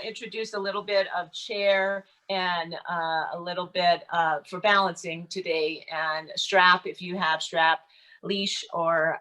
introduce a little bit of chair and a little bit for balancing today, and strap if you have strap, leash, or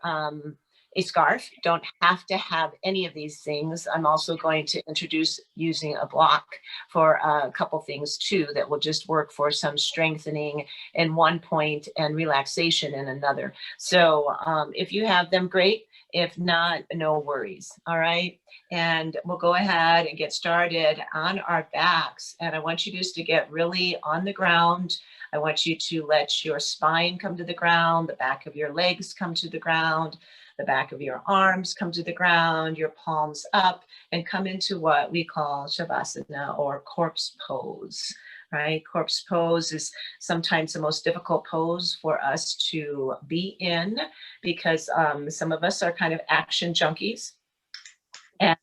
a scarf. You don't have to have any of these things. I'm also going to introduce using a block for a couple things too that will just work for some strengthening in one point and relaxation in another. So if you have them, great. If not, no worries. All right. And we'll go ahead and get started on our backs. And I want you just to get really on the ground. I want you to let your spine come to the ground, the back of your legs come to the ground, the back of your arms come to the ground, your palms up, and come into what we call Shavasana, or corpse pose. Right? Corpse pose is sometimes the most difficult pose for us to be in, because some of us are kind of action junkies. And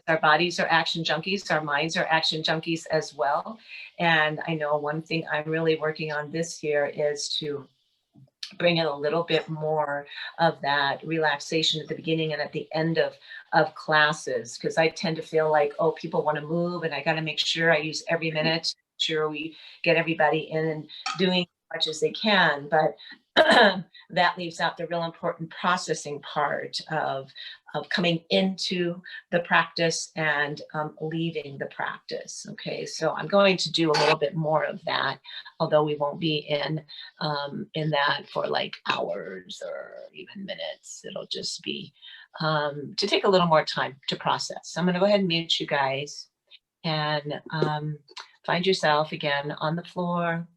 our bodies are action junkies, our minds are action junkies as well. And I know one thing I'm really working on this year is to bring in a little bit more of that relaxation at the beginning and at the end of classes, because I tend to feel like, oh, people want to move and I got to make sure I use every minute, sure we get everybody in and doing as much as they can. But that leaves out the real important processing part of coming into the practice and leaving the practice. Okay, so I'm going to do a little bit more of that, although we won't be in that for like hours or even minutes. It'll just be to take a little more time to process. So I'm going to go ahead and mute you guys, and find yourself again on the floor,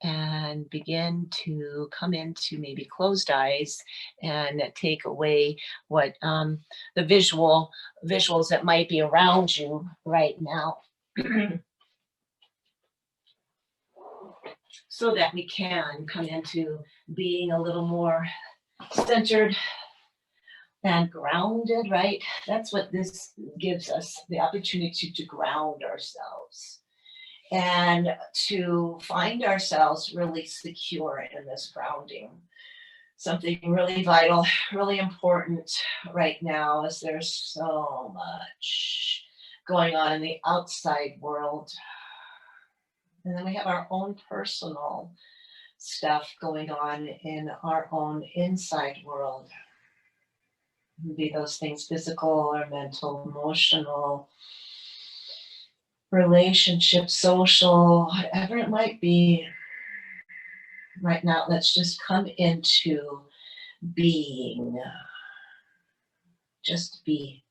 and begin to come into maybe closed eyes and take away what the visuals that might be around you right now, so that we can come into being a little more centered and grounded, right? That's what this gives us, the opportunity to ground ourselves and to find ourselves really secure in this grounding. Something really vital, really important right now is there's so much going on in the outside world. And then we have our own personal stuff going on in our own inside world. Be those things physical or mental, emotional, relationship, social, whatever it might be. Right now, let's just come into being. Just be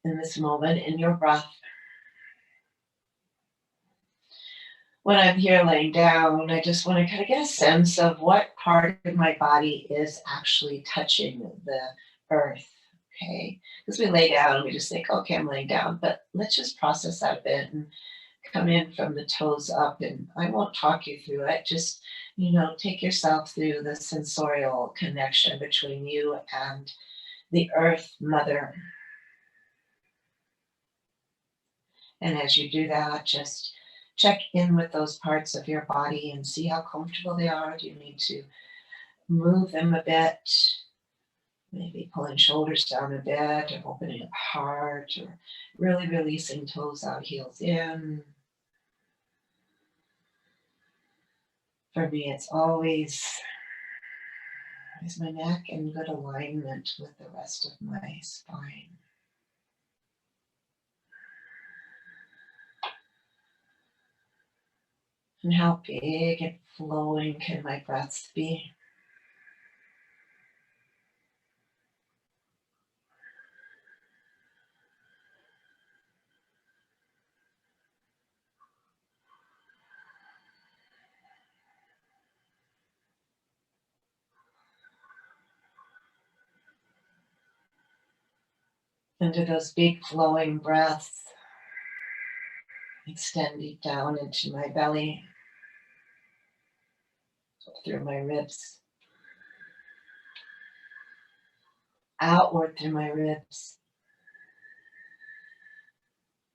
in this moment, in your breath. When I'm here laying down, I just want to kind of get a sense of what part of my body is actually touching the earth. Okay, because we lay down and we just think, okay, I'm laying down, but let's just process that a bit and come in from the toes up. And I won't talk you through it, just take yourself through the sensorial connection between you and the earth mother. And as you do that, just check in with those parts of your body and see how comfortable they are. Do you need to move them a bit? Maybe pulling shoulders down a bit, or opening up heart, or really releasing toes out, heels in. For me, it's always, is my neck in good alignment with the rest of my spine? And how big and flowing can my breaths be? Into those big flowing breaths, extend deep down into my belly, through my ribs, outward through my ribs,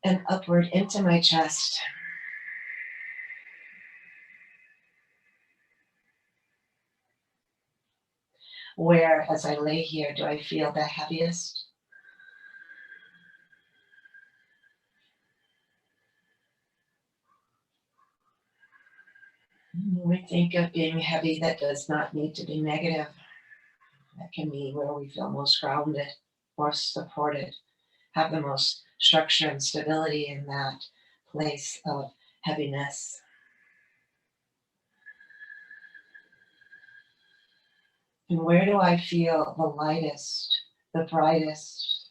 and upward into my chest. Where, as I lay here, do I feel the heaviest? When we think of being heavy, that does not need to be negative. That can be where we feel most grounded, most supported, have the most structure and stability in that place of heaviness. And where do I feel the lightest, the brightest,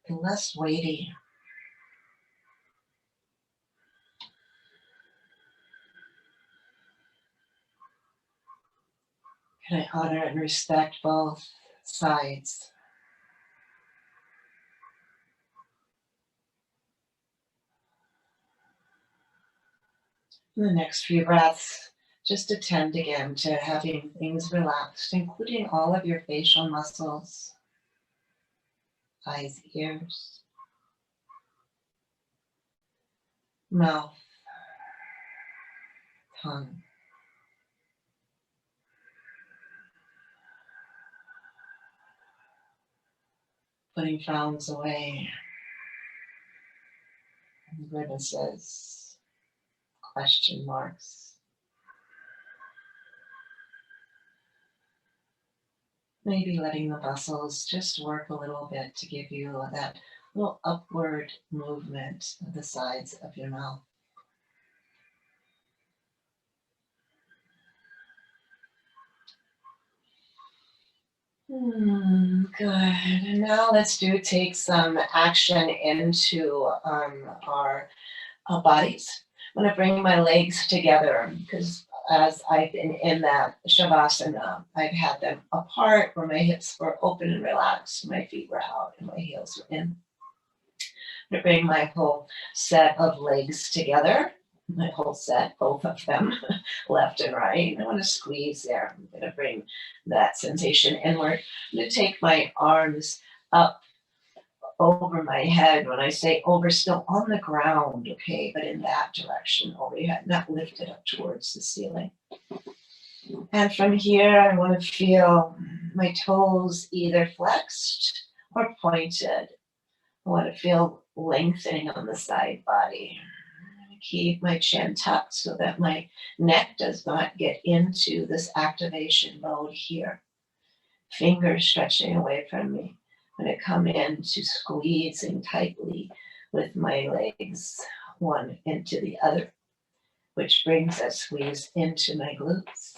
the less weighty? Can I honor and respect both sides? In the next few breaths, just attend again to having things relaxed, including all of your facial muscles, eyes, ears, mouth, tongue. Putting frowns away, grimaces, question marks. Maybe letting the muscles just work a little bit to give you that little upward movement of the sides of your mouth. Good. And now let's take some action into our bodies. I'm going to bring my legs together because as I've been in that Shavasana, I've had them apart where my hips were open and relaxed, my feet were out and my heels were in. I'm going to bring my whole set of legs together, my whole set, both of them, left and right. I want to squeeze there. I'm going to bring that sensation inward. I'm going to take my arms up over my head. When I say over, still on the ground, okay, but in that direction, over your head, not lifted up towards the ceiling. And from here, I want to feel my toes either flexed or pointed. I want to feel lengthening on the side body. Keep my chin tucked so that my neck does not get into this activation mode here. Fingers stretching away from me. I'm going to come in to squeezing tightly with my legs, one into the other, which brings that squeeze into my glutes,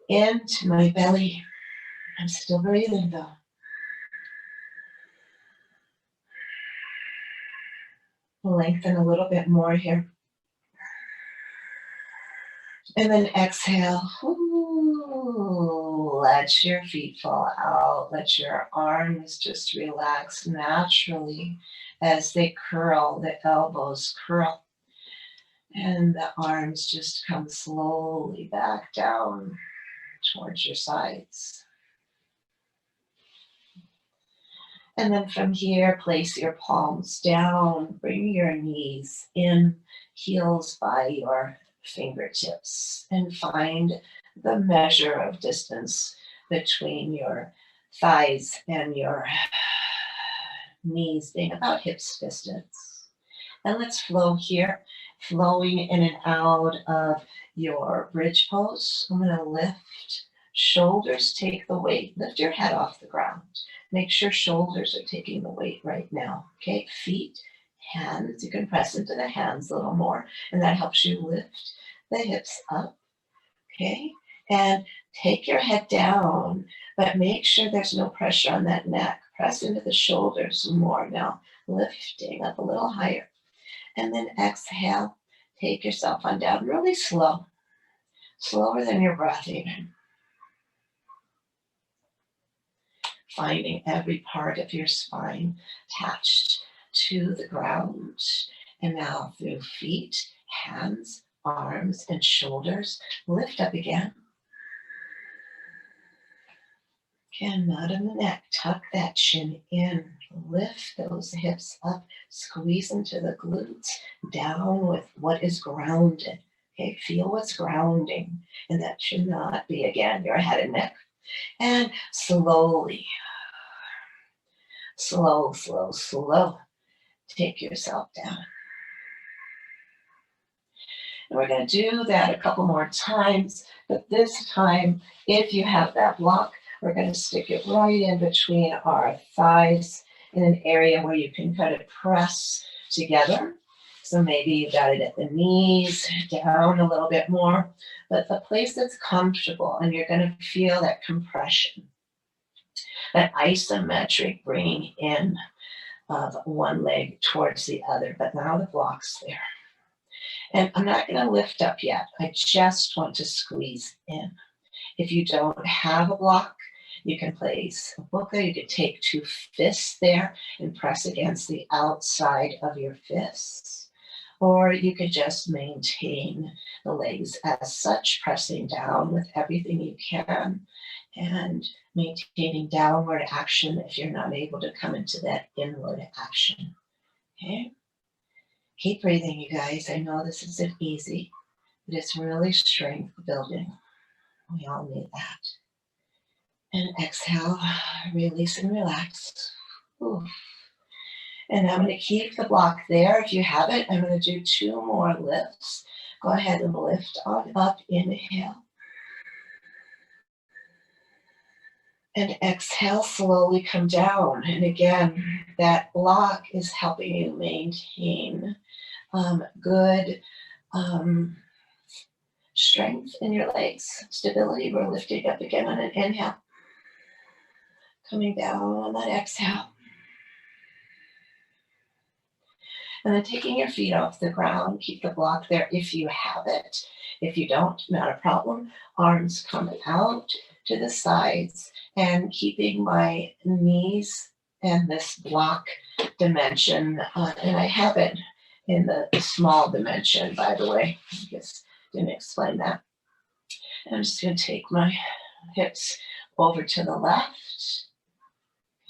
into my belly. I'm still breathing though. Lengthen a little bit more here. And then exhale. Ooh, let your feet fall out. Let your arms just relax naturally as they curl, the elbows curl. And the arms just come slowly back down towards your sides. And then from here, place your palms down, bring your knees in, heels by your fingertips, and find the measure of distance between your thighs and your knees being about hips distance. And let's flow here, flowing in and out of your bridge pose. I'm going to lift, shoulders take the weight, lift your head off the ground. Make sure shoulders are taking the weight right now. Okay, feet, hands, you can press into the hands a little more, and that helps you lift the hips up. Okay, and take your head down, but make sure there's no pressure on that neck. Press into the shoulders more now, lifting up a little higher. And then exhale, take yourself on down really slow, slower than your breath even. Finding every part of your spine attached to the ground. And now through feet, hands, arms, and shoulders, lift up again. Again, not in the neck. Tuck that chin in. Lift those hips up. Squeeze into the glutes. Down with what is grounded. Okay, feel what's grounding. And that should not be, again, your head and neck. And slowly, slow, take yourself down. And we're going to do that a couple more times, but this time, if you have that block, we're going to stick it right in between our thighs in an area where you can kind of press together. So maybe you got it at the knees, down a little bit more, but the place that's comfortable, and you're going to feel that compression, that isometric bringing in of one leg towards the other, but now the block's there. And I'm not going to lift up yet. I just want to squeeze in. If you don't have a block, you can place a buka. You could take 2 fists there and press against the outside of your fists. Or you could just maintain the legs as such, pressing down with everything you can and maintaining downward action if you're not able to come into that inward action. Okay? Keep breathing, you guys. I know this isn't easy, but it's really strength building. We all need that. And exhale, release and relax. Ooh. And I'm going to keep the block there. If you have it, I'm going to do 2 more lifts. Go ahead and lift on up, inhale. And exhale, slowly come down. And again, that block is helping you maintain good strength in your legs, stability. We're lifting up again on an inhale. Coming down on that exhale. And then taking your feet off the ground, keep the block there if you have it. If you don't, not a problem. Arms coming out to the sides and keeping my knees in this block dimension. And I have it in the small dimension, by the way. I guess didn't explain that. I'm just going to take my hips over to the left.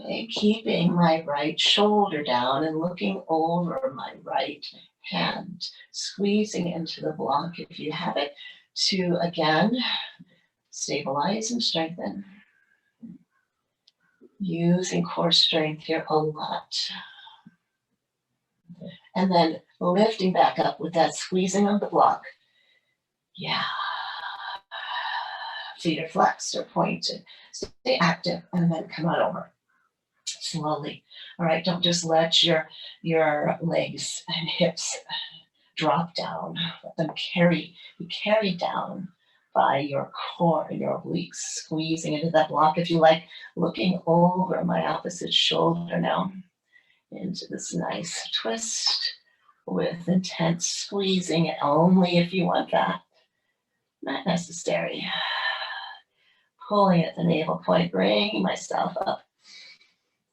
Okay, keeping my right shoulder down and looking over my right hand, squeezing into the block if you have it, to again stabilize and strengthen. Using core strength here a lot. And then lifting back up with that squeezing of the block. Yeah. Feet are flexed or pointed. Stay active and then come on over. Slowly. All right, don't just let your legs and hips drop down. Let them be carried down by your core and your obliques, squeezing into that block. If you like, looking over my opposite shoulder now into this nice twist with intense squeezing, only if you want that. Not necessary. Pulling at the navel point, bringing myself up.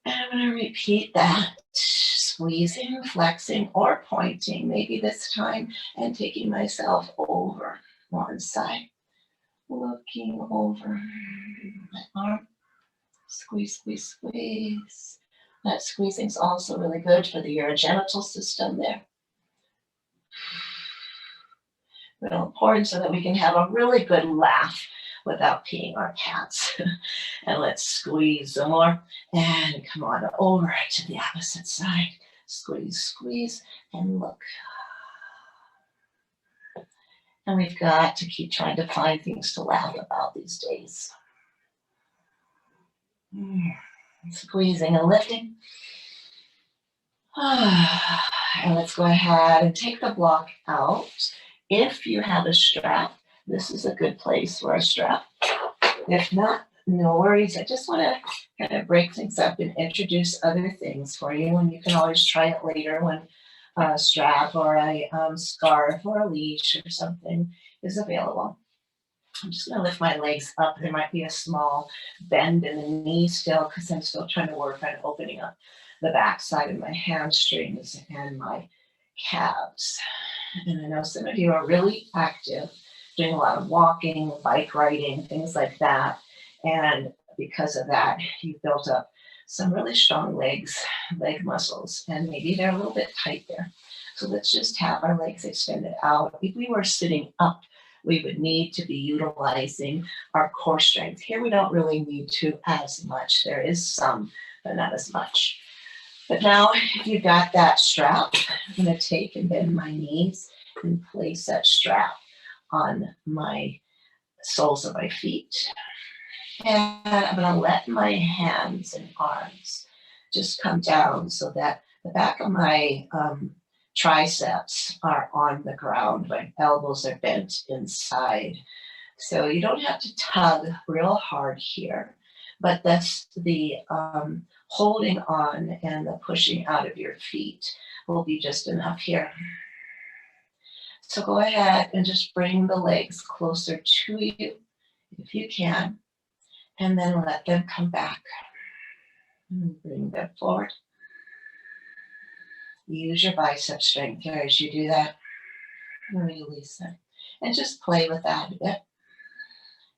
And I'm going to repeat that, squeezing, flexing, or pointing, maybe this time, and taking myself over one side. Looking over my arm. Squeeze, squeeze, squeeze. That squeezing is also really good for the urogenital system there. Real important so that we can have a really good laugh without peeing our pants. And let's squeeze some more and come on over to the opposite side. Squeeze, squeeze, and look. And we've got to keep trying to find things to laugh about these days. Squeezing and lifting. And let's go ahead and take the block out. If you have a strap, this is a good place for a strap. If not, no worries. I just want to kind of break things up and introduce other things for you. And you can always try it later when a strap or a scarf or a leash or something is available. I'm just going to lift my legs up. There might be a small bend in the knee still because I'm still trying to work on opening up the back side of my hamstrings and my calves. And I know some of you are really active, doing a lot of walking, bike riding, things like that. And because of that, you've built up some really strong leg muscles, and maybe they're a little bit tight there. So let's just have our legs extended out. If we were sitting up, we would need to be utilizing our core strength. Here we don't really need to as much. There is some, but not as much. But now if you've got that strap, I'm going to take and bend my knees and place that strap on my soles of my feet. And I'm going to let my hands and arms just come down so that the back of my triceps are on the ground. My elbows are bent inside. So you don't have to tug real hard here, but that's the holding on and the pushing out of your feet will be just enough here. So go ahead and just bring the legs closer to you if you can, and then let them come back. And bring them forward. Use your bicep strength here as you do that. And release them. And just play with that a bit.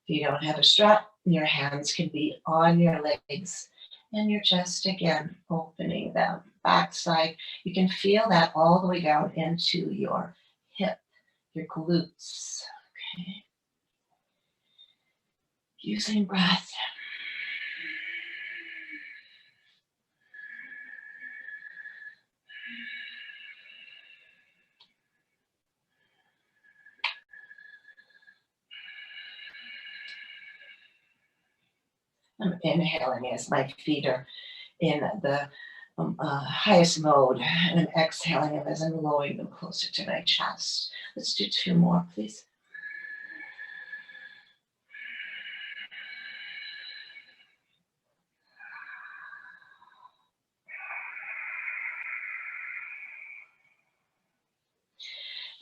If you don't have a strap, your hands can be on your legs. And you're just, again, opening them. Backside. You can feel that all the way down into your hip, your glutes. Okay. Using breath. I'm inhaling as my feet are in the highest mode, and I'm exhaling them as I'm lowering them closer to my chest. Let's do 2 more, please.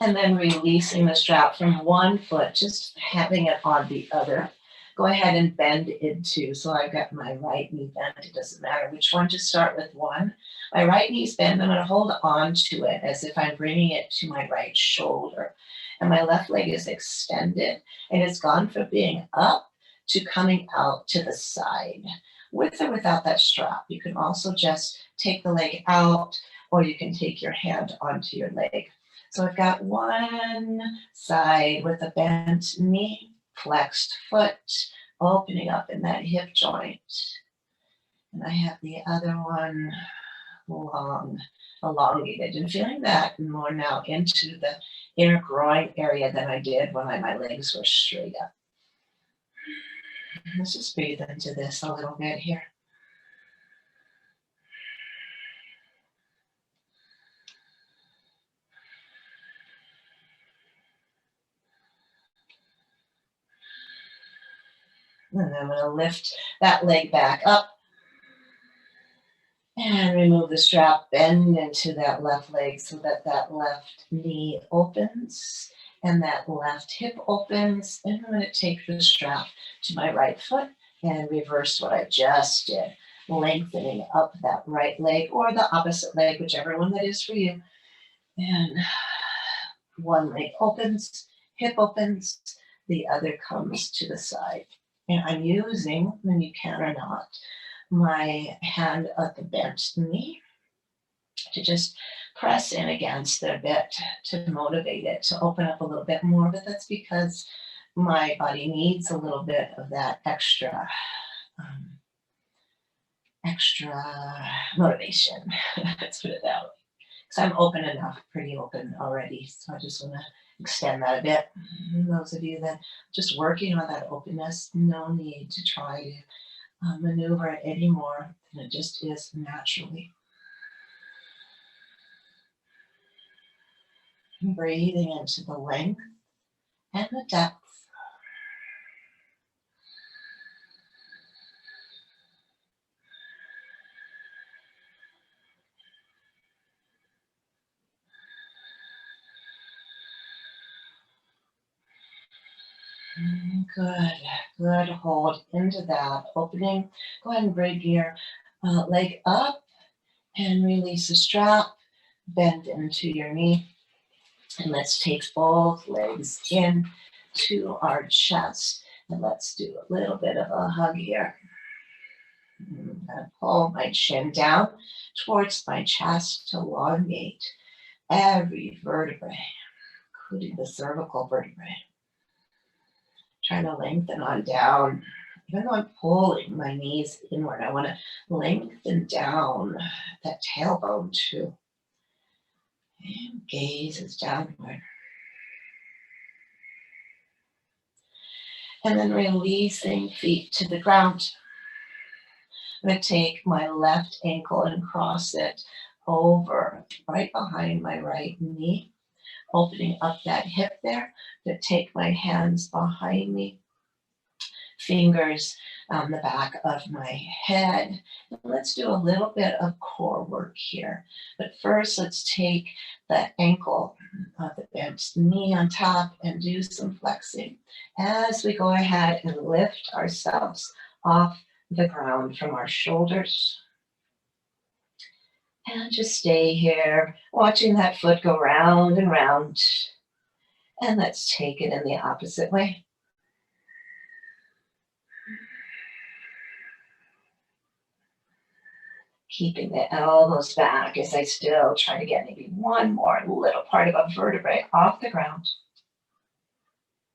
And then releasing the strap from one foot, just having it on the other. Go ahead and bend into, so I've got my right knee bent, it doesn't matter which one, just start with one. My right knee's bent, I'm gonna hold on to it as if I'm bringing it to my right shoulder. And my left leg is extended, and it's gone from being up to coming out to the side. With or without that strap, you can also just take the leg out, or you can take your hand onto your leg. So I've got one side with a bent knee, flexed foot, opening up in that hip joint. And I have the other one long, elongated, and feeling that more now into the inner groin area than I did when my legs were straight up. Let's just breathe into this a little bit here. And I'm going to lift that leg back up and remove the strap, bend into that left leg so that that left knee opens and that left hip opens. And I'm going to take the strap to my right foot and reverse what I just did, lengthening up that right leg or the opposite leg, whichever one that is for you. And one leg opens, hip opens, the other comes to the side. And I'm using, when you can or not, my hand at the bent knee to just press in against it a bit to motivate it to open up a little bit more. But that's because my body needs a little bit of that extra motivation. Let's put it that way. So I'm open enough, pretty open already. So I just want to extend that a bit. And those of you that just working on that openness, no need to try to maneuver it anymore than it just is naturally. And breathing into the length and the depth. Good, hold into that opening. Go ahead and bring your leg up and release the strap, bend into your knee. And let's take both legs in to our chest. And let's do a little bit of a hug here. I'm gonna pull my chin down towards my chest to elongate every vertebrae, including the cervical vertebrae. Trying to lengthen on down. Even though I'm pulling my knees inward, I want to lengthen down that tailbone too. And gaze is downward. And then releasing feet to the ground. I'm going to take my left ankle and cross it over right behind my right knee, opening up that hip there. To take my hands behind me, fingers on the back of my head. Let's do a little bit of core work here. But first, let's take the ankle of the bent knee on top and do some flexing as we go ahead and lift ourselves off the ground from our shoulders. And just stay here, watching that foot go round and round. And let's take it in the opposite way. Keeping the elbows back as I still try to get maybe one more little part of a vertebrae off the ground.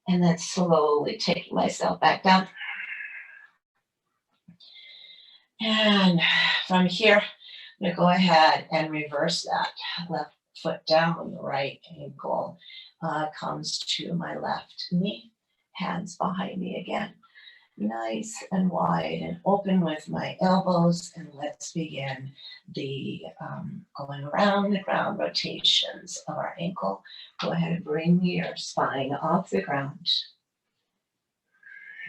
And then slowly taking myself back down. And from here, I'm going to go ahead and reverse that. Left foot down, right ankle comes to my left knee. Hands behind me again. Nice and wide and open with my elbows, and let's begin the going around the ground rotations of our ankle. Go ahead and bring your spine off the ground.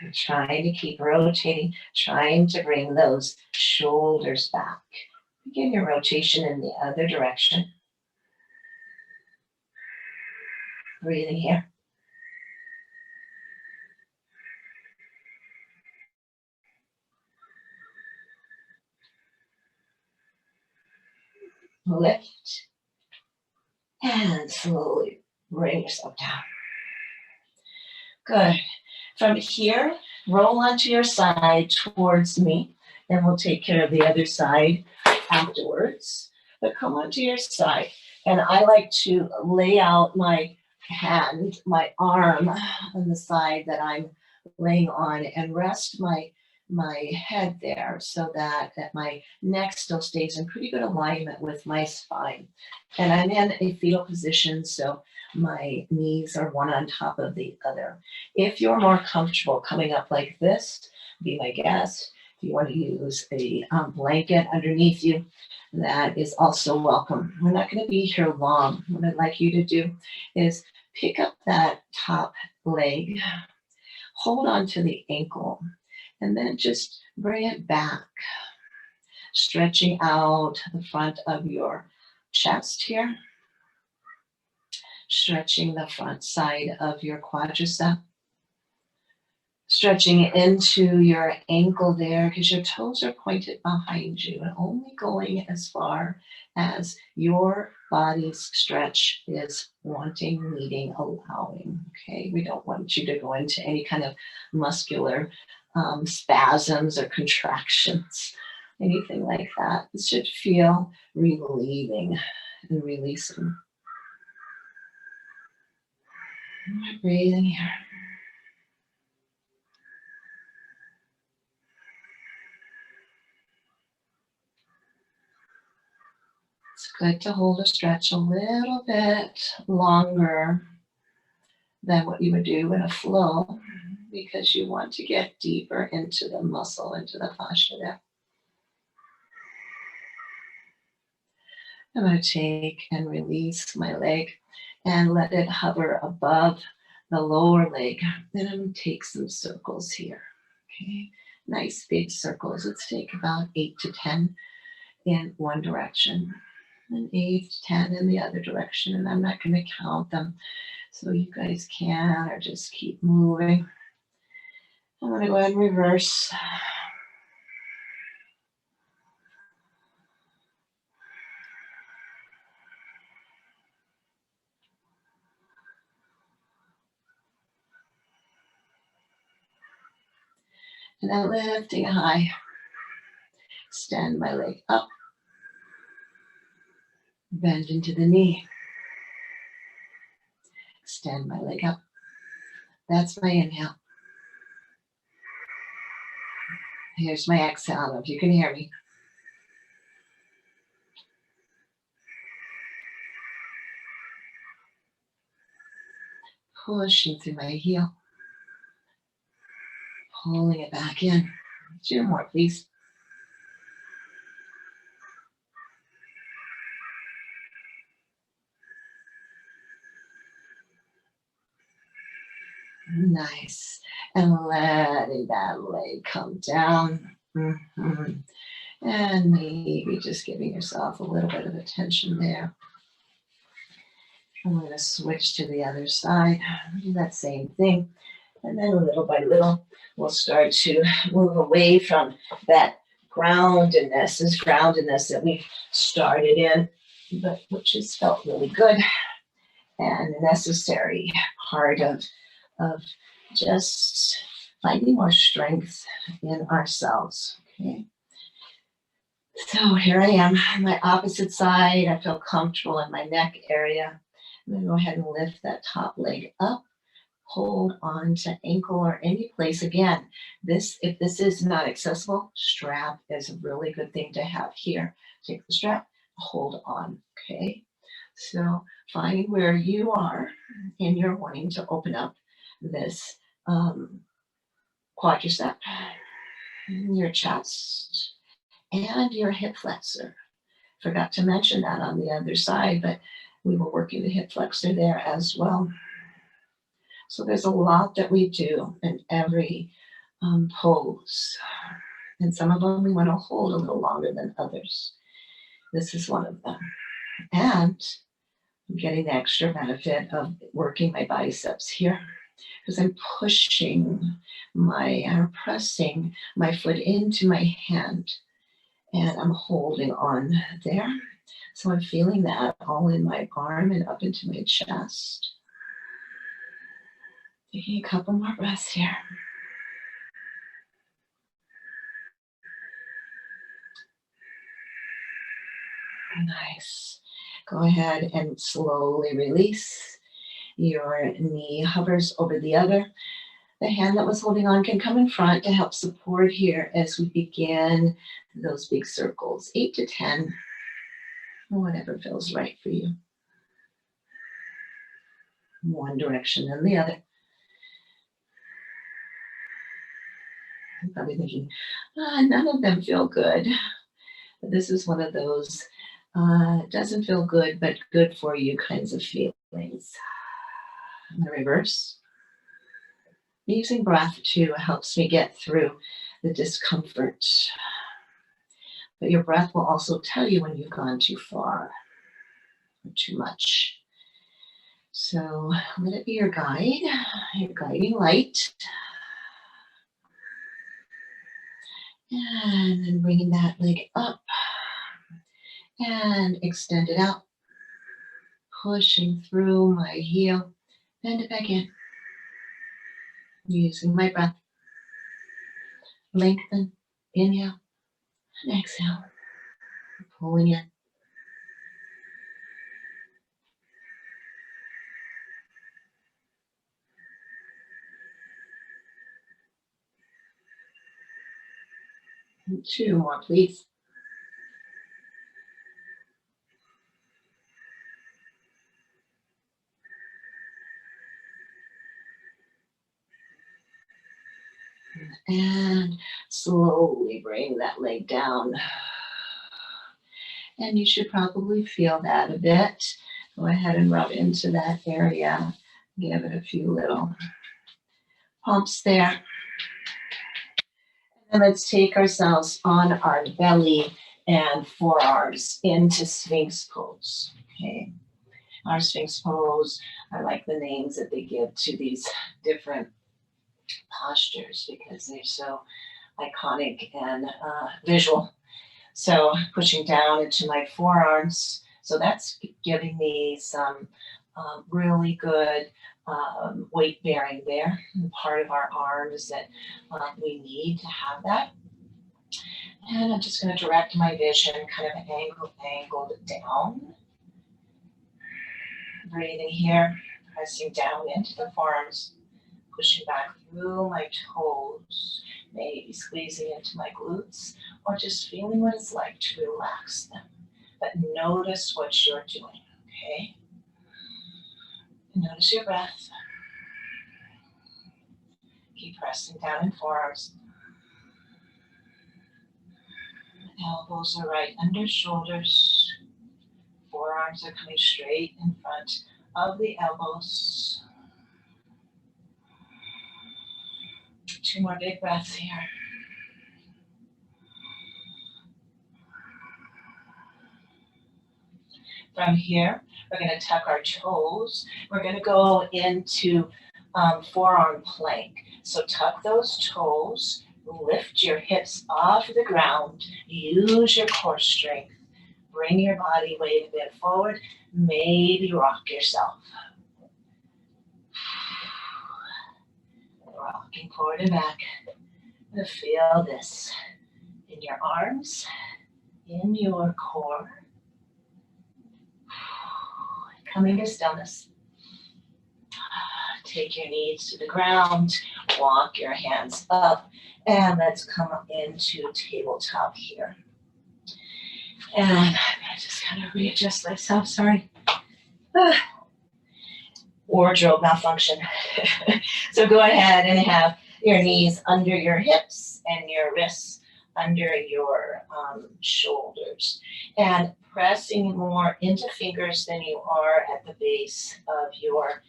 And trying to keep rotating, trying to bring those shoulders back. Begin your rotation in the other direction. Breathing here. Lift and slowly bring yourself down. Good. From here, roll onto your side towards me, and we'll take care of the other side afterwards. But come onto your side, and I like to lay out my hand, my arm on the side that I'm laying on, and rest my head there so that my neck still stays in pretty good alignment with my spine. And I'm in a fetal position, so my knees are one on top of the other. If you're more comfortable coming up like this, be my guest. If you want to use a blanket underneath you, that is also welcome. We're not going to be here long. What I'd like you to do is pick up that top leg, hold on to the ankle, and then just bring it back, stretching out the front of your chest here, stretching the front side of your quadricep, stretching into your ankle there because your toes are pointed behind you and only going as far as your body's stretch is wanting, needing, allowing. Okay, we don't want you to go into any kind of muscular spasms or contractions, anything like that. It should feel relieving and releasing. Breathing here. It's good to hold a stretch a little bit longer than what you would do in a flow because you want to get deeper into the muscle, into the fascia there. I'm going to take and release my leg and let it hover above the lower leg. Then I'm going to take some circles here. Okay, nice big circles. Let's take about 8 to 10 in one direction and 8 to 10 in the other direction. And I'm not going to count them, so you guys can or just keep moving. I'm going to go ahead and reverse. And then lifting high, extend my leg up, bend into the knee, extend my leg up. That's my inhale. Here's my exhale, if you can hear me. Pushing through my heel. Pulling it back in. 2 more, please. Nice. And letting that leg come down. And maybe just giving yourself a little bit of attention there. I'm going to switch to the other side. Do that same thing. And then little by little, we'll start to move away from that groundedness that we started in, but which has felt really good and a necessary part of just finding more strength in ourselves. Okay. So here I am on my opposite side. I feel comfortable in my neck area. I'm going to go ahead and lift that top leg up. Hold on to ankle or any place. Again, if this is not accessible, strap is a really good thing to have here. Take the strap, hold on, okay? So find where you are and you're wanting to open up this quadricep, your chest, and your hip flexor. Forgot to mention that on the other side, but we were working the hip flexor there as well. So there's a lot that we do in every pose. And some of them we want to hold a little longer than others. This is one of them. And I'm getting the extra benefit of working my biceps here because I'm pressing my foot into my hand and I'm holding on there. So I'm feeling that all in my arm and up into my chest. Taking a couple more breaths here. Nice. Go ahead and slowly release. Your knee hovers over the other. The hand that was holding on can come in front to help support here as we begin those big circles, 8 to 10, whatever feels right for you. One direction then the other. I'm probably thinking, none of them feel good. But this is one of those doesn't feel good, but good for you kinds of feelings. I'm going to reverse. Using breath too helps me get through the discomfort. But your breath will also tell you when you've gone too far or too much. So let it be your guide, your guiding light. And then bringing that leg up and extend it out. Pushing through my heel, bend it back in. Using my breath. Lengthen, inhale, and exhale. Pulling in. And 2 more, please. And slowly bring that leg down. And you should probably feel that a bit. Go ahead and rub into that area. Give it a few little pumps there. And let's take ourselves on our belly and forearms into Sphinx pose. Okay. Our Sphinx pose, I like the names that they give to these different postures because they're so iconic and visual. So pushing down into my forearms. So that's giving me some really good weight bearing there. And part of our arms that we need to have that. And I'm just going to direct my vision kind of angled down. Breathing here, pressing down into the forearms, pushing back through my toes, maybe squeezing into my glutes, or just feeling what it's like to relax them. But notice what you're doing, okay? Notice your breath. Keep pressing down in forearms. Elbows are right under shoulders. Forearms are coming straight in front of the elbows. 2 more big breaths here. From here, we're going to tuck our toes. We're going to go into forearm plank. So tuck those toes, lift your hips off the ground, use your core strength. Bring your body weight a bit forward, maybe rock yourself. Rocking forward and back. Feel this in your arms, in your core. Coming to stillness. Take your knees to the ground, walk your hands up, and let's come up into tabletop here. And I'm gonna just kind of readjust myself, sorry. Wardrobe malfunction. So go ahead and have your knees under your hips and your wrists under your shoulders. And pressing more into fingers than you are at the base of your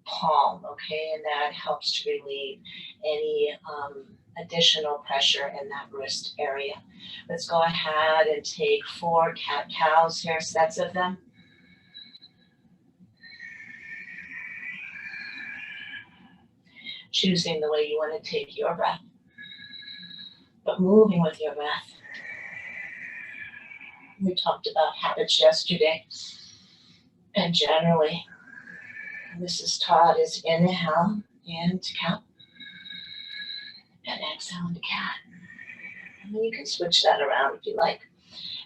palm, okay? And that helps to relieve any additional pressure in that wrist area. Let's go ahead and take 4 cat-cows here, sets of them. Choosing the way you want to take your breath, but moving with your breath. We talked about habits yesterday, and generally, this is taught as inhale into cow, and exhale into cat. And then you can switch that around if you like.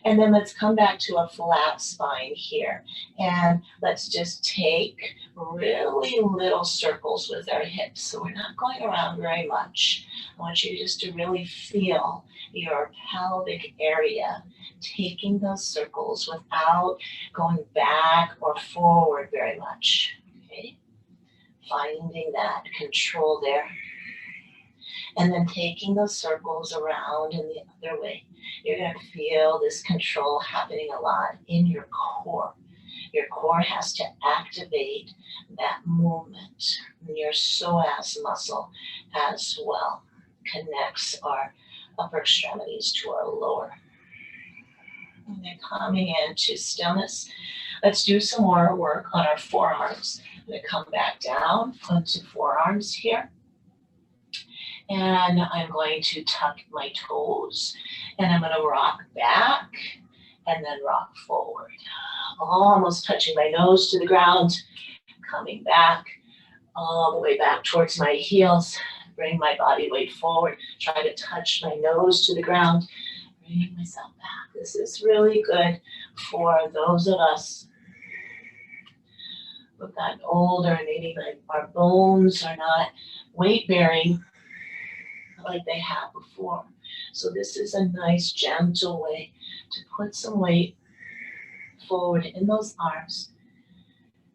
And then let's come back to a flat spine here. And let's just take really little circles with our hips. So we're not going around very much. I want you just to really feel your pelvic area, taking those circles without going back or forward very much. Okay? Finding that control there. And then taking those circles around in the other way. You're going to feel this control happening a lot in your core. Your core has to activate that movement. And your psoas muscle as well connects our upper extremities to our lower. And then coming into stillness, let's do some more work on our forearms. I'm going to come back down onto forearms here. And I'm going to tuck my toes, and I'm going to rock back and then rock forward. Almost touching my nose to the ground, coming back all the way back towards my heels. Bring my body weight forward. Try to touch my nose to the ground. Bring myself back. This is really good for those of us who've gotten older and maybe like our bones are not weight bearing like they have before. So this is a nice gentle way to put some weight forward in those arms.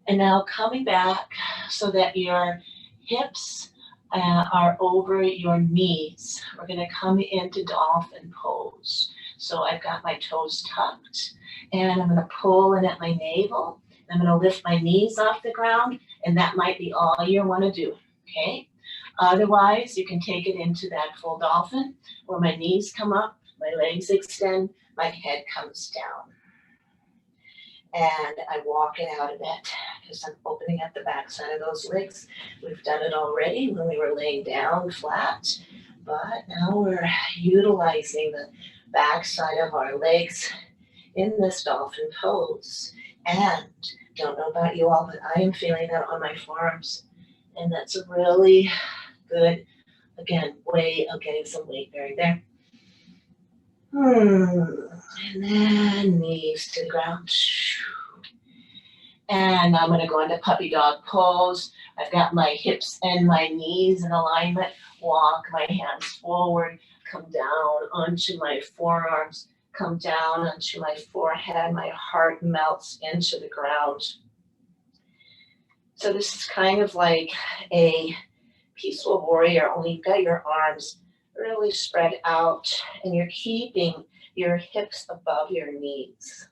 And now coming back so that your hips are over your knees. We're going to come into dolphin pose. So I've got my toes tucked and I'm going to pull in at my navel. I'm going to lift my knees off the ground, and that might be all you want to do, okay? Otherwise, you can take it into that full dolphin where my knees come up, my legs extend, my head comes down. And I walk it out a bit because I'm opening up the back side of those legs. We've done it already when we were laying down flat, but now we're utilizing the back side of our legs in this dolphin pose. And don't know about you all, but I am feeling that on my forearms. And that's a really good, again, way of getting some weight bearing there. And then knees to the ground. And I'm going to go into puppy dog pose. I've got my hips and my knees in alignment. Walk my hands forward, come down onto my forearms, come down onto my forehead. My heart melts into the ground. So this is kind of like a peaceful warrior, only you've got your arms really spread out and you're keeping your hips above your knees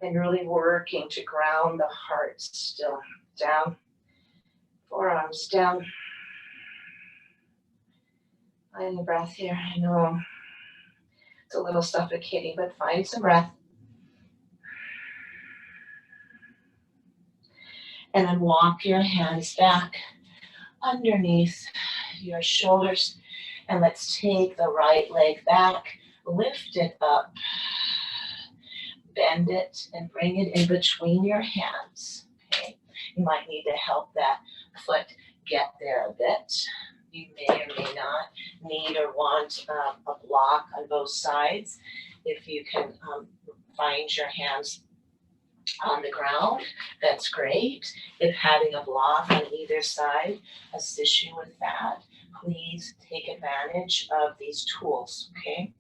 and really working to ground the heart still. Down, forearms down. Find the breath here. I know it's a little suffocating, but find some breath. And then walk your hands back underneath your shoulders. And let's take the right leg back, lift it up, bend it, and bring it in between your hands. Okay, you might need to help that foot get there a bit. You may or may not need or want a block on both sides. If you can find your hands on the ground, that's great. If having a block on either side assists you with that, please take advantage of these tools, okay?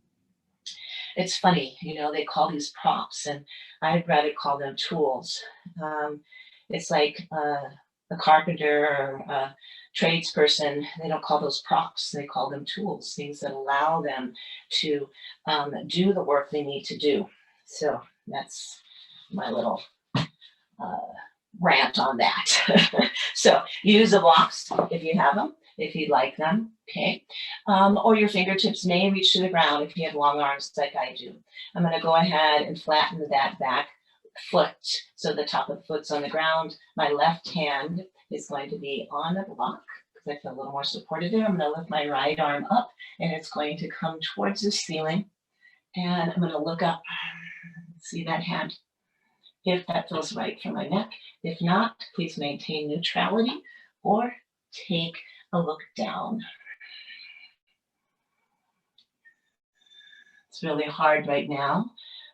It's funny, you know, they call these props, and I'd rather call them tools. It's like a carpenter or a tradesperson, they don't call those props, they call them tools, things that allow them to do the work they need to do. So that's my little rant on that. So use the blocks if you have them, if you like them, okay? Or your fingertips may reach to the ground if you have long arms like I do. I'm gonna go ahead and flatten that back foot. So the top of the foot's on the ground. My left hand is going to be on the block because I feel a little more supported there. I'm gonna lift my right arm up and it's going to come towards the ceiling. And I'm gonna look up, see that hand, if that feels right for my neck. If not, please maintain neutrality or take a look down. It's really hard right now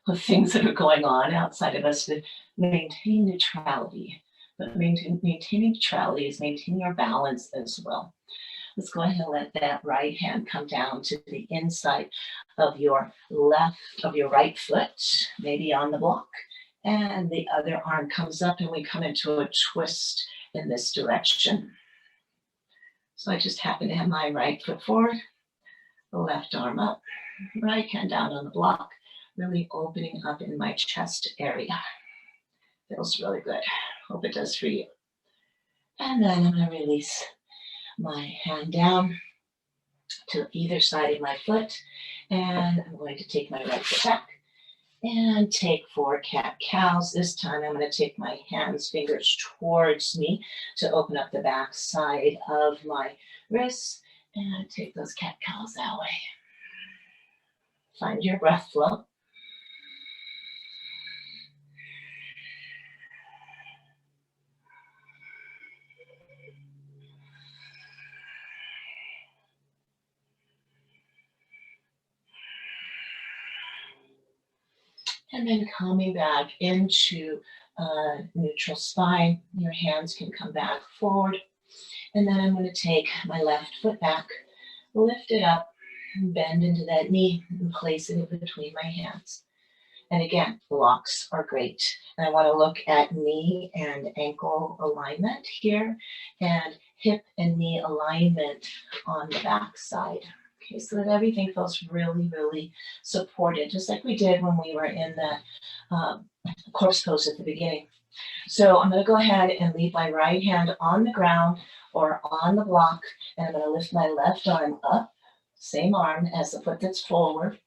with things that are going on outside of us to maintain neutrality. But maintaining neutrality is maintaining our balance as well. Let's go ahead and let that right hand come down to the inside of your right foot, maybe on the block. And the other arm comes up and we come into a twist in this direction. So I just happen to have my right foot forward, the left arm up, right hand down on the block, really opening up in my chest area. Feels really good. Hope it does for you. And then I'm going to release my hand down to either side of my foot. And I'm going to take my right foot back and take 4 cat-cows. This time I'm going to take my fingers towards me to open up the back side of my wrists and take those cat-cows that way. Find your breath flow. And then coming back into neutral spine, your hands can come back forward. And then I'm going to take my left foot back, lift it up, bend into that knee, and place it in between my hands. And again, blocks are great. And I want to look at knee and ankle alignment here, and hip and knee alignment on the back side. Okay, so that everything feels really, really supported, just like we did when we were in the corpse pose at the beginning. So I'm going to go ahead and leave my right hand on the ground or on the block, and I'm going to lift my left arm up, same arm as the foot that's forward.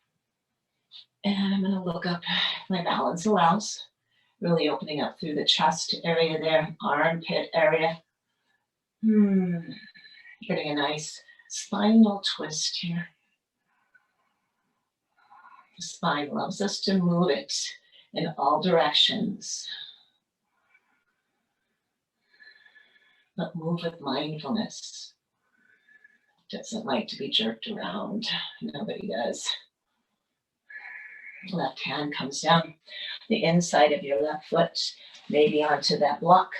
And I'm going to look up, my balance allows, really opening up through the chest area there, armpit area. Getting a nice spinal twist here. The spine loves us to move it in all directions. But move with mindfulness. Doesn't like to be jerked around. Nobody does. Left hand comes down the inside of your left foot, maybe onto that block.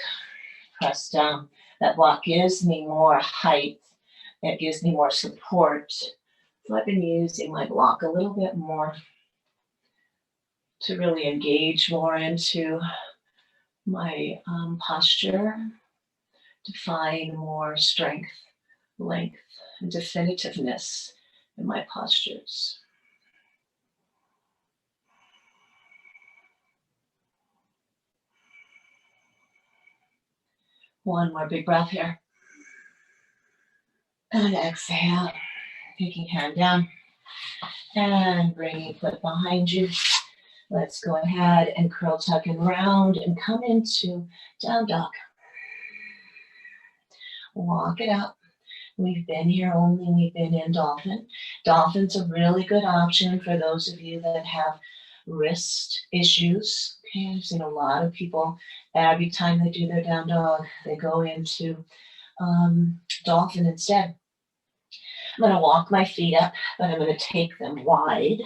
Press down. That block gives me more height. It gives me more support. So I've been using my block a little bit more to really engage more into my posture, to find more strength length and definitiveness in my postures. One more big breath here. And exhale, taking hand down and bringing foot behind you. Let's go ahead and curl, tuck, and round and come into down dog. Walk it out. We've been here only, we've been in dolphin. Dolphin's a really good option for those of you that have wrist issues. Okay, I've seen a lot of people, every time they do their down dog, they go into dolphin instead. I'm gonna walk my feet up, but I'm gonna take them wide.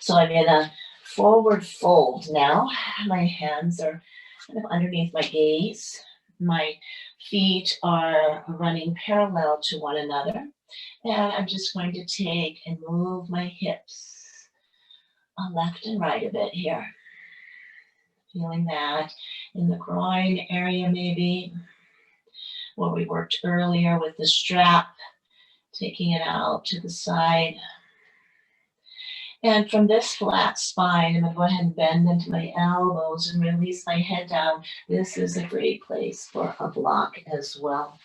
So I'm in a forward fold now. My hands are kind of underneath my gaze. My feet are running parallel to one another. And I'm just going to take and move my hips left and right a bit here. Feeling that in the groin area maybe, where we worked earlier with the strap, taking it out to the side. And from this flat spine, I'm gonna go ahead and bend into my elbows and release my head down. This is a great place for a block as well.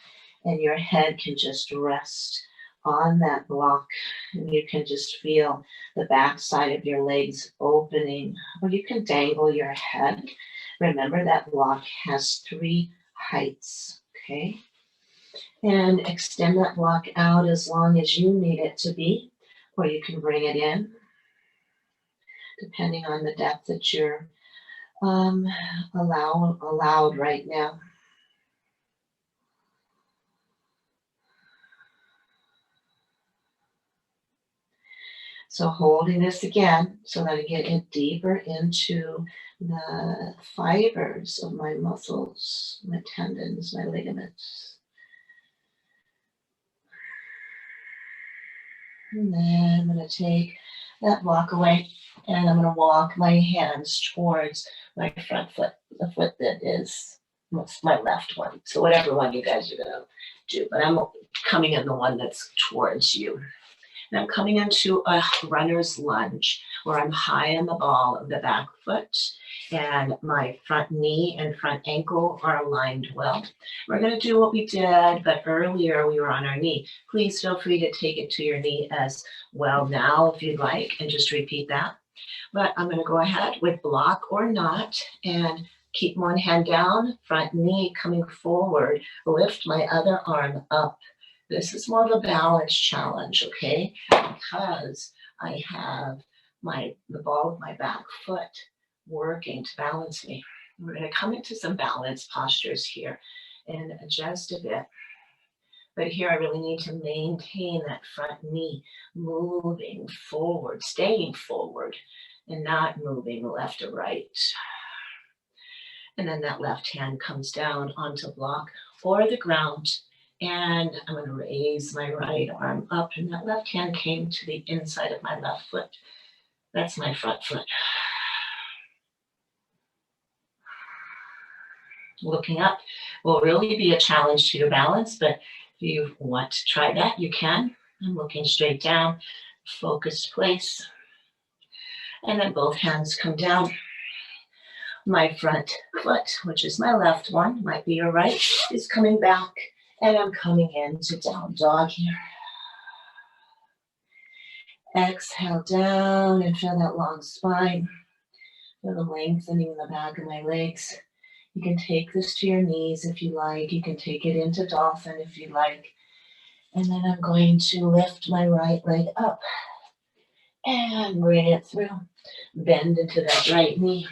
And your head can just rest on that block. And you can just feel the back side of your legs opening. Or you can dangle your head. Remember that block has 3 heights, okay? And extend that block out as long as you need it to be, or you can bring it in, depending on the depth that you're allowed right now. So holding this again, so that I get in deeper into the fibers of my muscles, my tendons, my ligaments. And then I'm going to take that block away, and I'm going to walk my hands towards my front foot, the foot that is my left one. So whatever one you guys are going to do, but I'm coming in the one that's towards you. And I'm coming into a runner's lunge where I'm high on the ball of the back foot and my front knee and front ankle are aligned well. We're going to do what we did, but earlier we were on our knee. Please feel free to take it to your knee as well now if you'd like, and just repeat that. But I'm going to go ahead with block or not and keep one hand down, front knee coming forward, lift my other arm up. This is more of a balance challenge, okay? Because I have the ball of my back foot working to balance me. We're going to come into some balance postures here and adjust a bit. But here I really need to maintain that front knee moving forward, staying forward, and not moving left or right. And then that left hand comes down onto block or the ground. And I'm going to raise my right arm up, and that left hand came to the inside of my left foot. That's my front foot. Looking up will really be a challenge to your balance, but if you want to try that, you can. I'm looking straight down, focused place. And then both hands come down. My front foot, which is my left one, might be your right, is coming back. And I'm coming into down dog here. Exhale down and feel that long spine. Feel the lengthening in the back of my legs. You can take this to your knees if you like. You can take it into dolphin if you like. And then I'm going to lift my right leg up and bring it through. Bend into that right knee.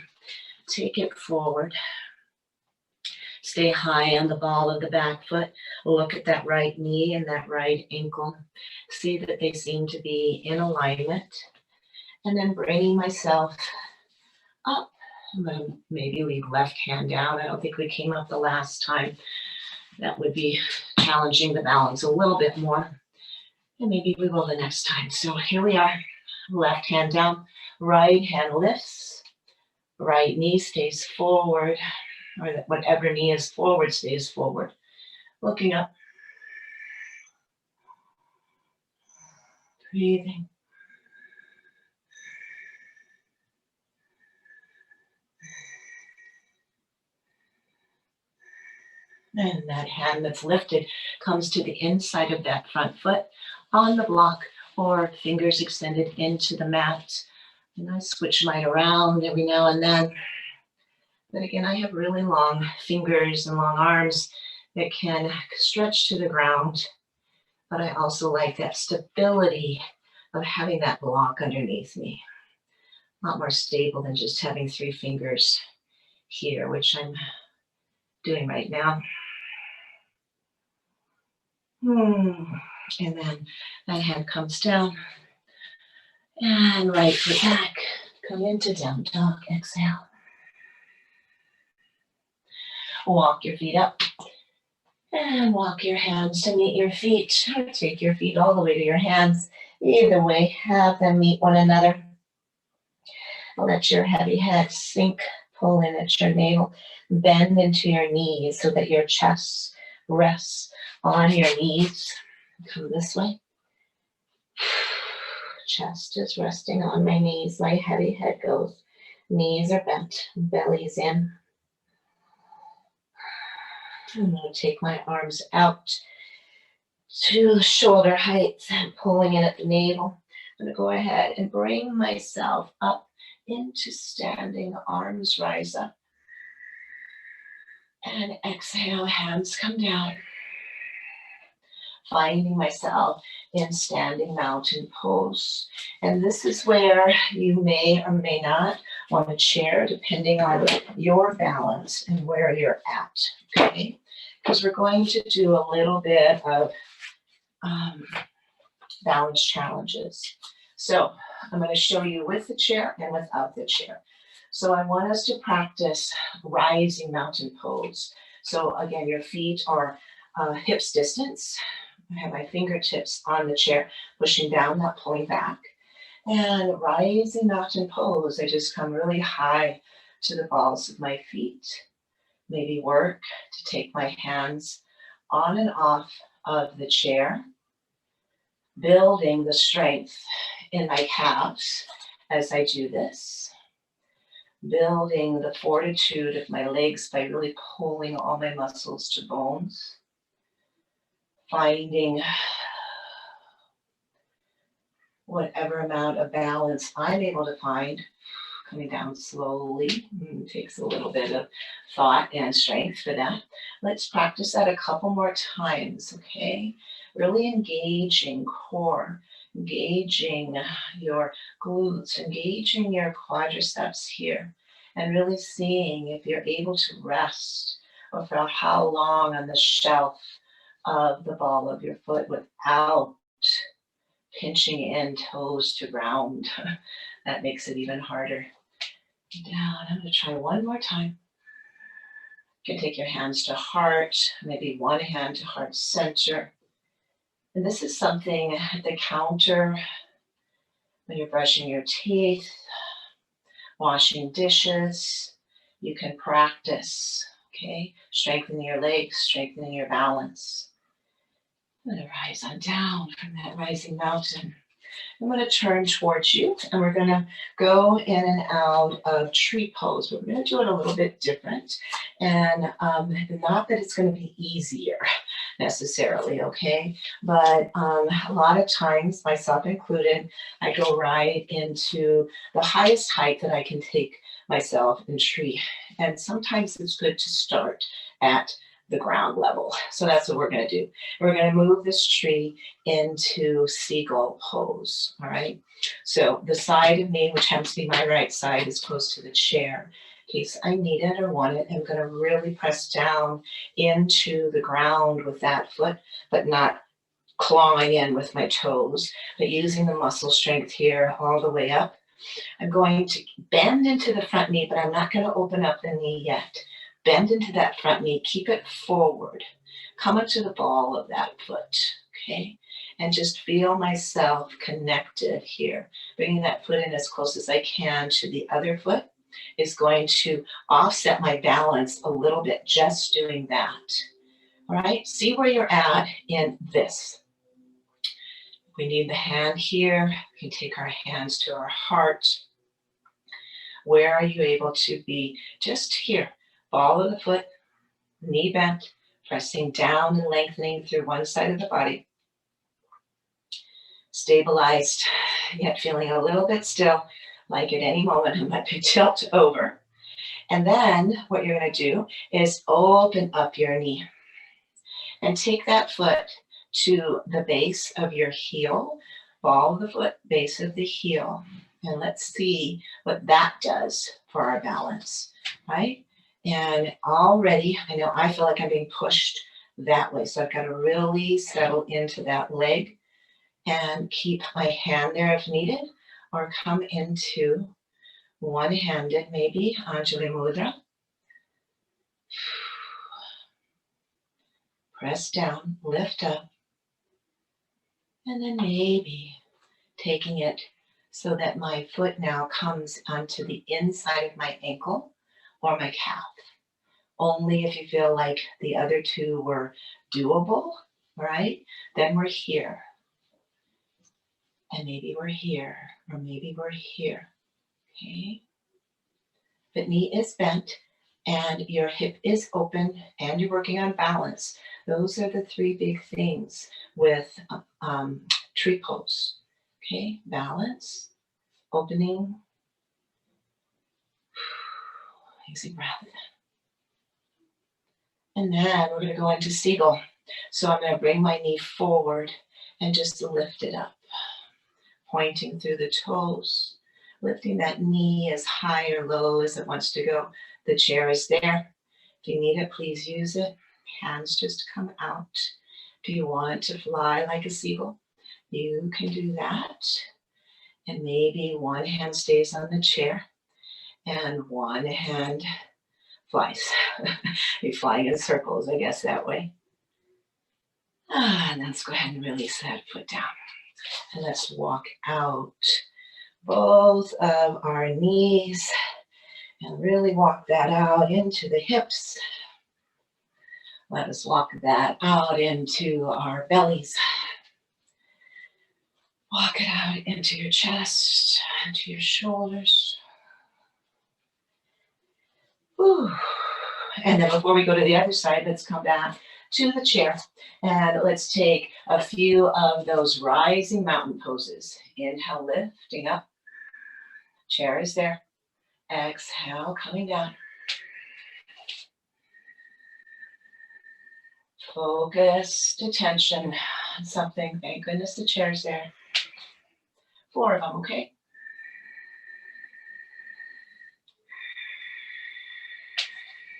Take it forward. Stay high on the ball of the back foot. Look at that right knee and that right ankle. See that they seem to be in alignment. And then bringing myself up. I'm going to maybe leave left hand down. I don't think we came up the last time. That would be challenging the balance a little bit more. And maybe we will the next time. So here we are. Left hand down. Right hand lifts. Right knee stays forward. Or whatever knee is forward stays forward. Looking up. Breathing. And that hand that's lifted comes to the inside of that front foot on the block, or fingers extended into the mat. And I switch mine around every now and then. But again, I have really long fingers and long arms that can stretch to the ground. But I also like that stability of having that block underneath me. A lot more stable than just having 3 fingers here, which I'm doing right now. And then that hand comes down. And right foot back. Come into down dog. Exhale. Walk your feet up. And walk your hands to meet your feet. Or take your feet all the way to your hands. Either way, have them meet one another. Let your heavy head sink, pull in at your navel. Bend into your knees so that your chest rests on your knees. Come this way. Chest is resting on my knees. My heavy head goes. Knees are bent. Belly's in. I'm going to take my arms out to shoulder height and pulling in at the navel. I'm going to go ahead and bring myself up into standing. Arms rise up. And exhale, hands come down. Finding myself in standing mountain pose. And this is where you may or may not want a chair depending on your balance and where you're at, okay? Because we're going to do a little bit of balance challenges. So I'm going to show you with the chair and without the chair. So I want us to practice rising mountain pose. So again, your feet are hips distance. I have my fingertips on the chair, pushing down, not pulling back. And rising mountain pose, I just come really high to the balls of my feet. Maybe work to take my hands on and off of the chair, building the strength in my calves as I do this. Building the fortitude of my legs by really pulling all my muscles to bones. Finding whatever amount of balance I'm able to find, coming down slowly. Takes a little bit of thought and strength for that. Let's practice that a couple more times, okay? Really engaging core, engaging your glutes, engaging your quadriceps here, and really seeing if you're able to rest or for how long on the shelf of the ball of your foot without pinching in toes to ground. That makes it even harder. Down. I'm going to try one more time. You can take your hands to heart, maybe one hand to heart center. And this is something at the counter, when you're brushing your teeth, washing dishes, you can practice, okay? Strengthening your legs, strengthening your balance. I'm going to rise on down from that rising mountain. I'm going to turn towards you, and we're going to go in and out of tree pose, but we're going to do it a little bit different. And not that it's going to be easier necessarily, okay? But a lot of times, myself included, I go right into the highest height that I can take myself in tree. And sometimes it's good to start at the ground level. So that's what we're going to do. We're going to move this tree into seagull pose. All right. So the side of me, which happens to be my right side, is close to the chair. In case I need it or want it, I'm going to really press down into the ground with that foot, but not clawing in with my toes, but using the muscle strength here all the way up. I'm going to bend into the front knee, but I'm not going to open up the knee yet. Bend into that front knee, keep it forward. Come up to the ball of that foot, okay? And just feel myself connected here. Bringing that foot in as close as I can to the other foot is going to offset my balance a little bit, just doing that. All right, see where you're at in this. We need the hand here. We can take our hands to our heart. Where are you able to be? Just here. Ball of the foot, knee bent, pressing down and lengthening through one side of the body. Stabilized, yet feeling a little bit still, like at any moment it might be tilt over. And then what you're going to do is open up your knee and take that foot to the base of your heel, ball of the foot, base of the heel. And let's see what that does for our balance, right? And already, I know I feel like I'm being pushed that way. So I've got to really settle into that leg and keep my hand there if needed, or come into one-handed, maybe, Anjali Mudra. Press down, lift up, and then maybe taking it so that my foot now comes onto the inside of my ankle or my calf. Only if you feel like the other two were doable, right? Then we're here. And maybe we're here, or maybe we're here, okay? The knee is bent and your hip is open and you're working on balance. Those are the three big things with tree pose. Okay, balance, opening, easy breath. And then we're going to go into seagull. So I'm going to bring my knee forward and just lift it up, pointing through the toes, lifting that knee as high or low as it wants to go. The chair is there. If you need it, please use it. Hands just come out. Do you want to fly like a seagull? You can do that. And maybe one hand stays on the chair and one hand flies. You're flying in circles, I guess, that way. And let's go ahead and release that foot down. And let's walk out both of our knees and really walk that out into the hips. Let us walk that out into our bellies. Walk it out into your chest, into your shoulders. Whew. And then before we go to the other side, let's come back to the chair and let's take a few of those rising mountain poses. Inhale, lifting up. Chair is there. Exhale, coming down. Focused attention on something. Thank goodness the chair's there. 4 of them, okay?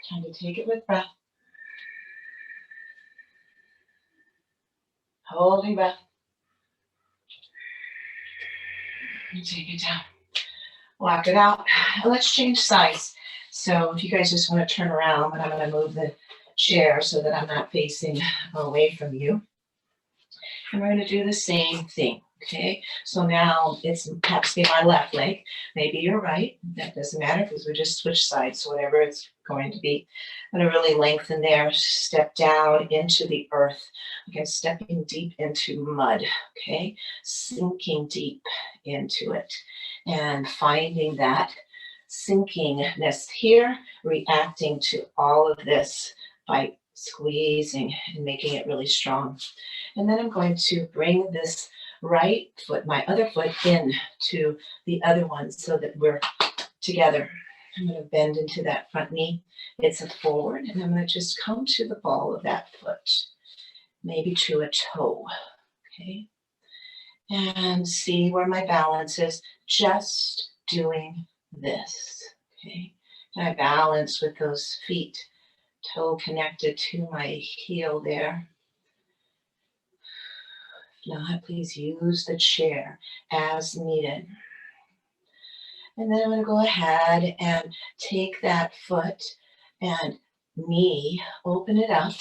Time to take it with breath. Holding breath. And take it down. Walk it out. Let's change sides. So if you guys just want to turn around, but I'm going to move the chair so that I'm not facing away from you. And we're going to do the same thing. Okay, so now it's perhaps be my left leg. Maybe you're right. That doesn't matter because we just switch sides. So whatever it's going to be. I'm going to really lengthen there. Step down into the earth. Again, stepping deep into mud. Okay, sinking deep into it. And finding that sinkingness here, reacting to all of this by squeezing and making it really strong. And then I'm going to bring this right foot, my other foot, in to the other one so that we're together. I'm going to bend into that front knee. It's a forward, and I'm going to just come to the ball of that foot, maybe to a toe. Okay. And see where my balance is, just doing this, okay? And I balance with those feet, toe connected to my heel there. If not, please use the chair as needed. And then I'm going to go ahead and take that foot and knee, open it up.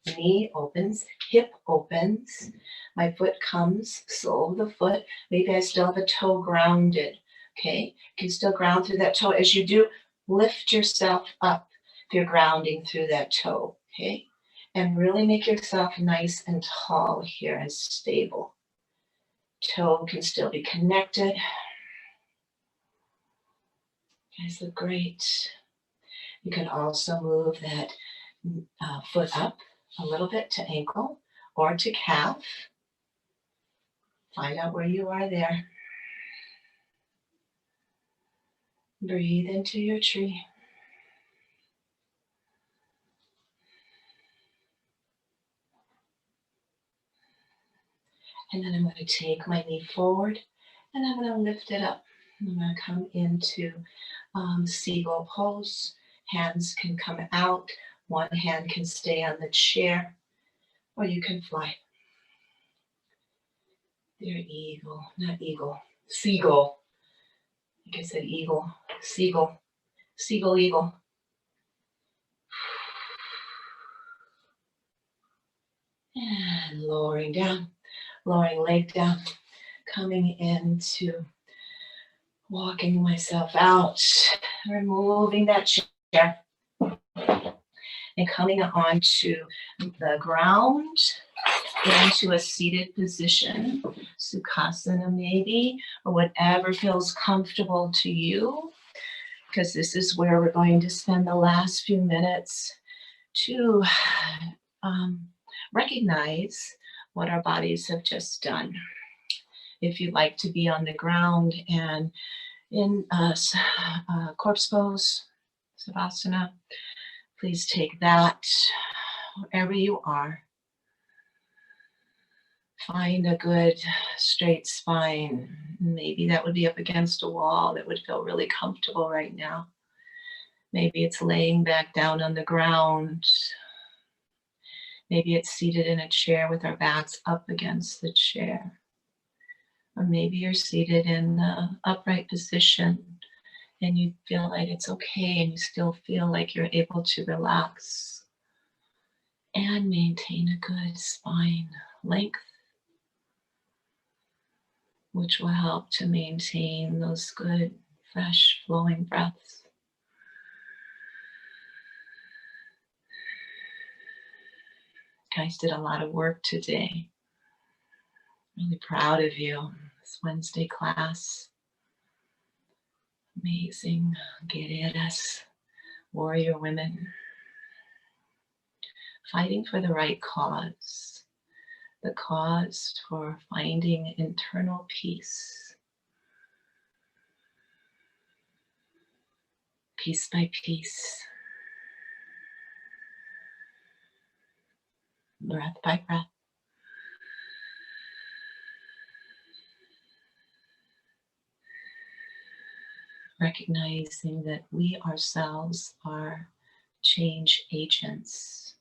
Knee opens, hip opens. My foot comes, sole of the foot. Maybe I still have a toe grounded. Okay, you can still ground through that toe. As you do, lift yourself up if you're grounding through that toe. Okay, and really make yourself nice and tall here and stable. toe can still be connected. Guys look great. You can also move that foot up a little bit to ankle or to calf. Find out where you are there. Breathe into your tree. And then I'm going to take my knee forward and I'm going to lift it up. I'm going to come into seagull pose. Hands can come out. One hand can stay on the chair, or you can fly. There, eagle, not eagle, seagull. Like I said, eagle, seagull, seagull, eagle. And lowering down, lowering leg down, coming into walking myself out, removing that chair, and coming onto the ground, into a seated position, Sukhasana maybe, or whatever feels comfortable to you, because this is where we're going to spend the last few minutes to recognize what our bodies have just done. If you'd like to be on the ground and in corpse pose, Savasana, please take that wherever you are. Find a good straight spine. Maybe that would be up against a wall that would feel really comfortable right now. Maybe it's laying back down on the ground. Maybe it's seated in a chair with our backs up against the chair. Or maybe you're seated in the upright position and you feel like it's okay and you still feel like you're able to relax and maintain a good spine length, which will help to maintain those good, fresh, flowing breaths. Guys did a lot of work today. Really proud of you. This Wednesday class. Amazing. Guerreras, warrior women. Fighting for the right cause. The cause for finding internal peace. Piece by piece. Breath by breath. Recognizing that we ourselves are change agents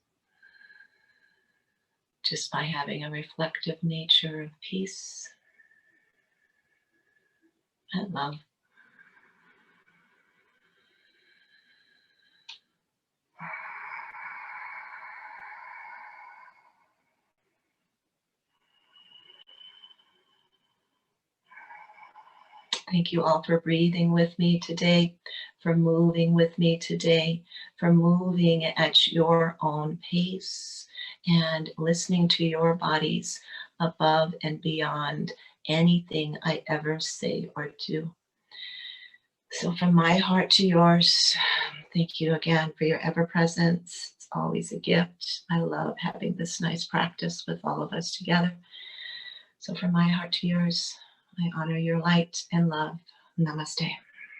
just by having a reflective nature of peace and love. Thank you all for breathing with me today, for moving with me today, for moving at your own pace and listening to your bodies above and beyond anything I ever say or do. So from my heart to yours, thank you again for your ever presence. It's always a gift. I love having this nice practice with all of us together. So from my heart to yours, I honor your light and love. Namaste.